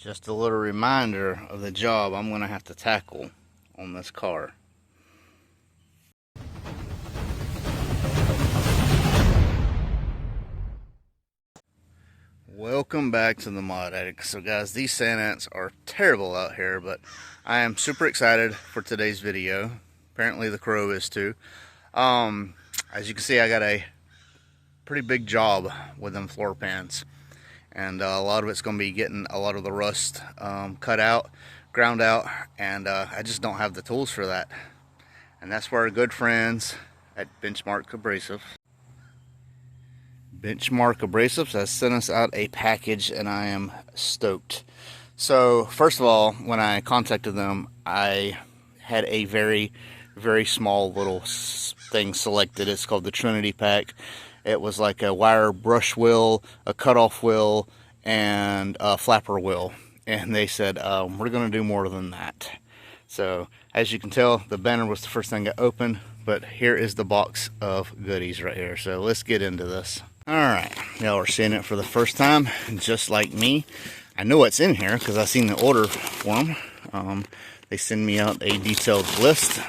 Just a little reminder of the job I'm going to have to tackle on this car. Welcome back to the Mod Addict. So guys, these sand ants are terrible out here, but I am super excited for today's video. Apparently the crow is too. As you can see, I got a pretty big job with them floor pans. And a lot of it's going to be getting a lot of the rust cut out, ground out, and I just don't have the tools for that. And that's where our good friends at Bench Mark Abrasives. Bench Mark Abrasives has sent us out a package, and I am stoked. So first of all, when I contacted them, I had a very, very small little thing selected. It's called the Trinity pack. It was like a wire brush wheel, a cutoff wheel, and a flapper wheel. And they said, we're going to do more than that. So as you can tell, the banner was the first thing I opened, but here is the box of goodies right here. So let's get into this. All right, y'all are seeing it for the first time, just like me. I know what's in here because I've seen the order form. They send me out a detailed list.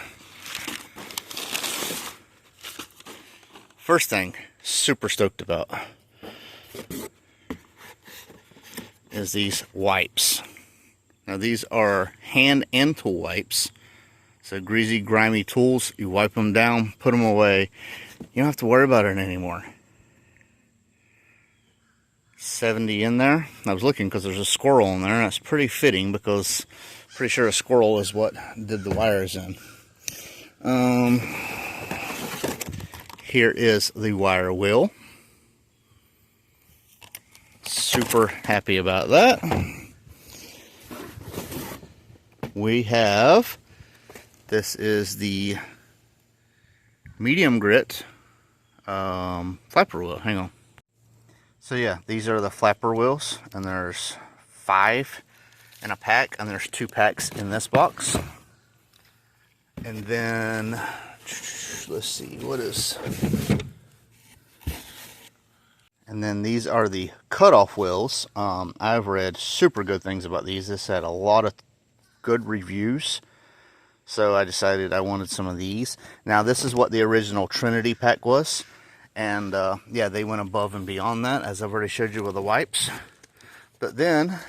First thing, super stoked about, is these wipes. Now these are hand and tool wipes. So greasy, grimy tools, you wipe them down, put them away. You don't have to worry about it anymore. 70 in there. I was looking because there's a squirrel in there. And that's pretty fitting because I'm pretty sure a squirrel is what did the wires in. Here is the wire wheel. Super happy about that. We have, this is the medium grit flapper wheel. Hang on. So yeah, these are the flapper wheels, and there's 5 in a pack, and there's 2 packs in this box. And then, let's see, what is... And then these are the cutoff wheels. I've read super good things about these. This had a lot of good reviews. So I decided I wanted some of these. Now this is what the original Trinity pack was. And yeah, they went above and beyond that, as I've already showed you with the wipes. But then,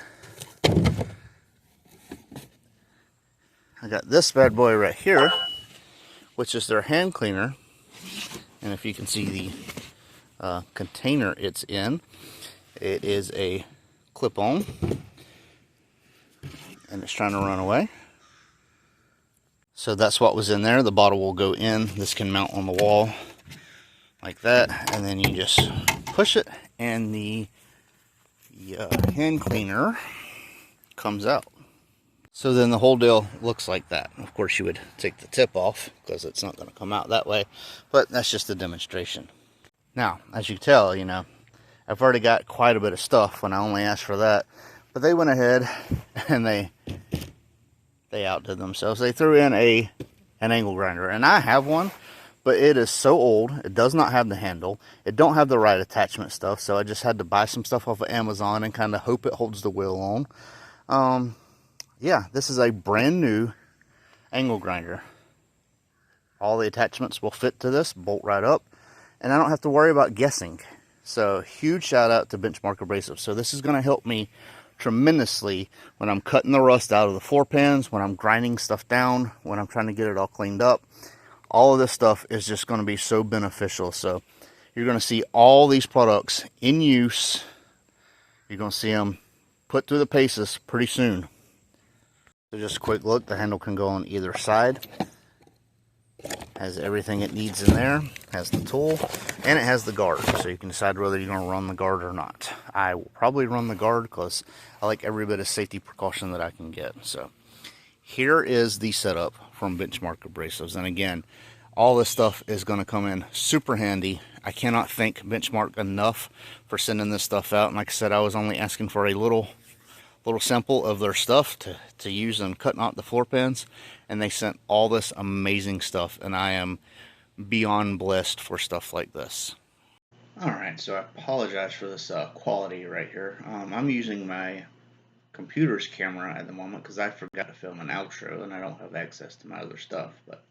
I got this bad boy right here, which is their hand cleaner. And if you can see the container it's in, it is a clip-on. And it's trying to run away. So that's what was in there. The bottle will go in. This can mount on the wall like that, and then you just push it, and the hand cleaner comes out. So then the whole deal looks like that. Of course, you would take the tip off because it's not going to come out that way, but that's just a demonstration. Now, as you can tell, you know, I've already got quite a bit of stuff when I only asked for that, but they went ahead and they outdid themselves. They threw in an angle grinder, and I have one, but it is so old. It does not have the handle. It don't have the right attachment stuff, so I just had to buy some stuff off of Amazon and kind of hope it holds the wheel on. Yeah, this is a brand new angle grinder. All the attachments will fit to this, bolt right up, and I don't have to worry about guessing. So huge shout out to Bench Mark Abrasives. So this is going to help me tremendously when I'm cutting the rust out of the floor pans, when I'm grinding stuff down, when I'm trying to get it all cleaned up. All of this stuff is just going to be so beneficial. So you're going to see all these products in use. You're going to see them put through the paces pretty soon. So just a quick look. The handle can go on either side. Has everything it needs in there. Has the tool. And it has the guard. So you can decide whether you're going to run the guard or not. I will probably run the guard because I like every bit of safety precaution that I can get. So here is the setup from Bench Mark Abrasives. And again, all this stuff is going to come in super handy. I cannot thank Bench Mark enough for sending this stuff out. And like I said, I was only asking for a little sample of their stuff to use in cutting out the floor pans. And they sent all this amazing stuff. And I am beyond blessed for stuff like this. Alright, so I apologize for this quality right here. I'm using my computer's camera at the moment because I forgot to film an outro and I don't have access to my other stuff. But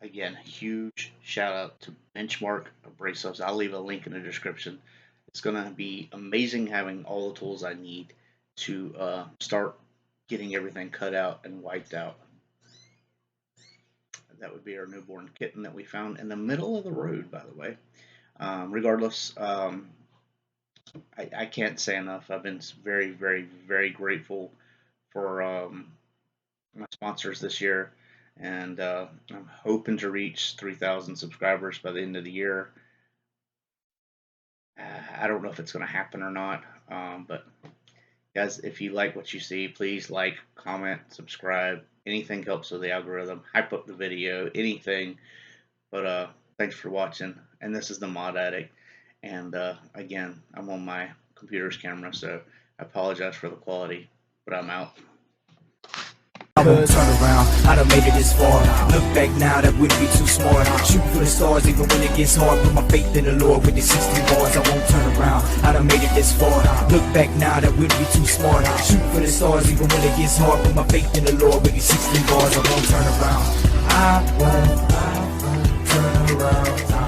again, huge shout out to Bench Mark Abrasives. I'll leave a link in the description. It's going to be amazing having all the tools I need to start getting everything cut out and wiped out. That would be our newborn kitten that we found in the middle of the road, by the way. Regardless, I can't say enough. I've been very, very, very grateful for my sponsors this year, and I'm hoping to reach 3,000 subscribers by the end of the year. I don't know if it's going to happen or not, but guys, if you like what you see, please like, comment, subscribe. Anything helps with the algorithm. Hype up the video, anything. But thanks for watching. And this is the Mod Addict. And again, I'm on my computer's camera, so I apologize for the quality, but I'm out. Turn around, I done made it this far. Look back now, that wouldn't be too smart. Shoot for the stars even when it gets hard. Put my faith in the Lord with the 16 bars, I won't turn around. I done made it this far. Look back now, that wouldn't be too smart. Shoot for the stars even when it gets hard. Put my faith in the Lord with the 16 bars, I won't turn around. I won't turn around.